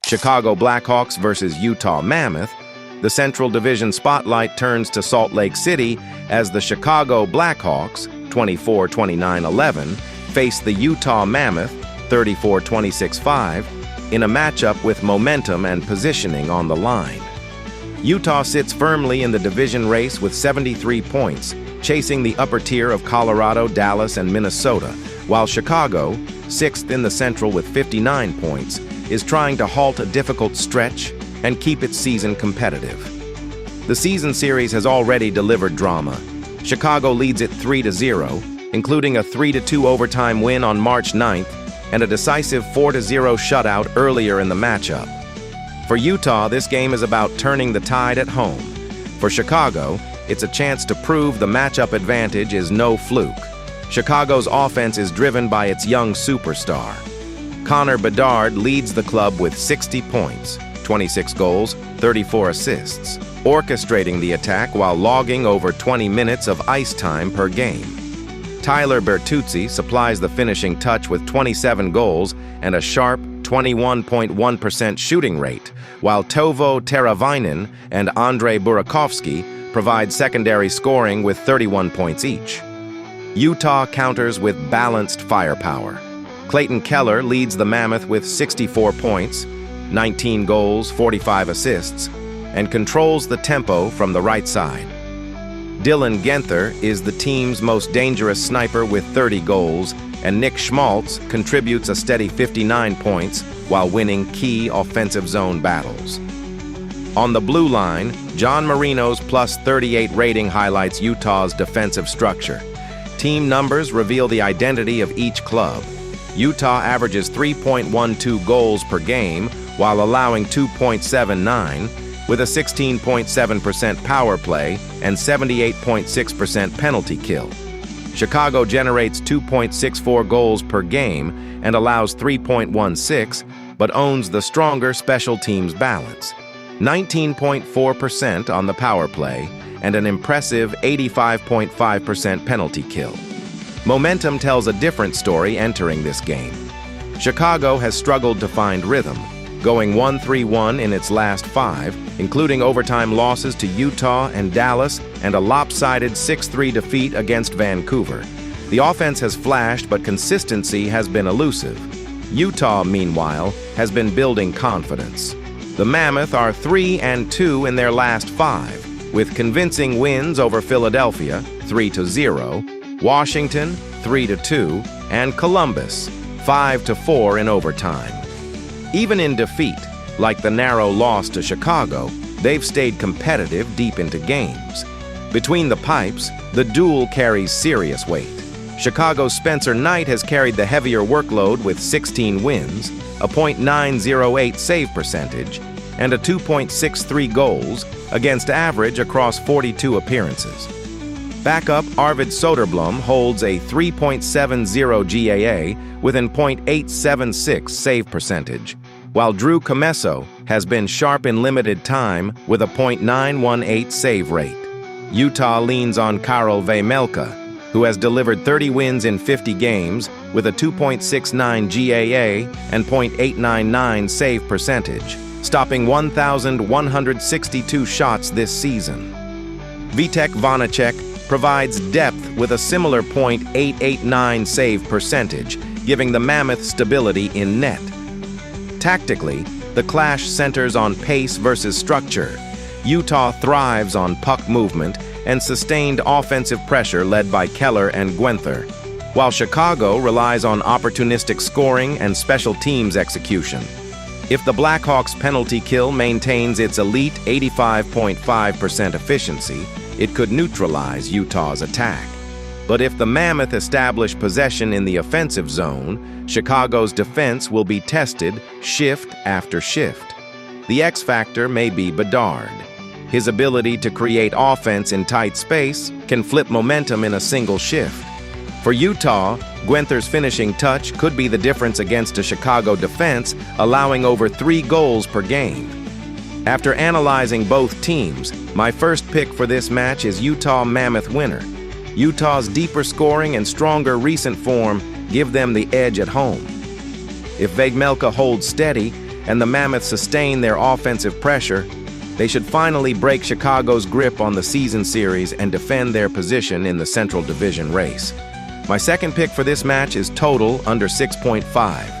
Chicago Blackhawks versus Utah Mammoth, the Central Division spotlight turns to Salt Lake City as the Chicago Blackhawks, 24-29-11, face the Utah Mammoth, 34-26-5, in a matchup with momentum and positioning on the line. Utah sits firmly in the division race with 73 points, chasing the upper tier of Colorado, Dallas, and Minnesota, while Chicago, sixth in the Central with 59 points, is trying to halt a difficult stretch and keep its season competitive. The season series has already delivered drama. Chicago leads it 3-0, including a 3-2 overtime win on March 9th and a decisive 4-0 shutout earlier in the matchup. For Utah, this game is about turning the tide at home. For Chicago, it's a chance to prove the matchup advantage is no fluke. Chicago's offense is driven by its young superstar. Connor Bedard leads the club with 60 points, 26 goals, 34 assists, orchestrating the attack while logging over 20 minutes of ice time per game. Tyler Bertuzzi supplies the finishing touch with 27 goals and a sharp 21.1% shooting rate, while Teuvo Teravainen and Andrei Burakovsky provide secondary scoring with 31 points each. Utah counters with balanced firepower. Clayton Keller leads the Mammoth with 64 points, 19 goals, 45 assists, and controls the tempo from the right side. Dylan Genther is the team's most dangerous sniper with 30 goals, and Nick Schmaltz contributes a steady 59 points while winning key offensive zone battles. On the blue line, John Marino's plus 38 rating highlights Utah's defensive structure. Team numbers reveal the identity of each club. Utah averages 3.12 goals per game while allowing 2.79, with a 16.7% power play and 78.6% penalty kill. Chicago generates 2.64 goals per game and allows 3.16, but owns the stronger special teams balance. 19.4% on the power play and an impressive 85.5% penalty kill. Momentum tells a different story entering this game. Chicago has struggled to find rhythm, going 1-3-1 in its last 5, including overtime losses to Utah and Dallas and a lopsided 6-3 defeat against Vancouver. The offense has flashed, but consistency has been elusive. Utah, meanwhile, has been building confidence. The Mammoth are 3-2 in their last 5, with convincing wins over Philadelphia, 3-0, Washington, 3-2, and Columbus, 5-4 in overtime. Even in defeat, like the narrow loss to Chicago, they've stayed competitive deep into games. Between the pipes, the duel carries serious weight. Chicago's Spencer Knight has carried the heavier workload with 16 wins, a .908 save percentage, and a 2.63 goals against average across 42 appearances. Backup Arvid Soderblom holds a 3.70 GAA with an .876 save percentage, while Drew Commesso has been sharp in limited time with a .918 save rate. Utah leans on Karel Vejmelka, who has delivered 30 wins in 50 games with a 2.69 GAA and .899 save percentage, stopping 1,162 shots this season. Vitek Vanacek provides depth with a similar .889 save percentage, giving the Mammoth stability in net. Tactically, the clash centers on pace versus structure. Utah thrives on puck movement and sustained offensive pressure led by Keller and Genther, while Chicago relies on opportunistic scoring and special teams execution. If the Blackhawks' penalty kill maintains its elite 85.5% efficiency, it could neutralize Utah's attack. But if the Mammoth establish possession in the offensive zone, Chicago's defense will be tested shift after shift. The X factor may be Bedard. His ability to create offense in tight space can flip momentum in a single shift. For Utah, Genther's finishing touch could be the difference against a Chicago defense, allowing over 3 goals per game. After analyzing both teams, my first pick for this match is Utah Mammoth winner. Utah's deeper scoring and stronger recent form give them the edge at home. If Vejmelka holds steady and the Mammoth sustain their offensive pressure, they should finally break Chicago's grip on the season series and defend their position in the Central Division race. My second pick for this match is total under 6.5.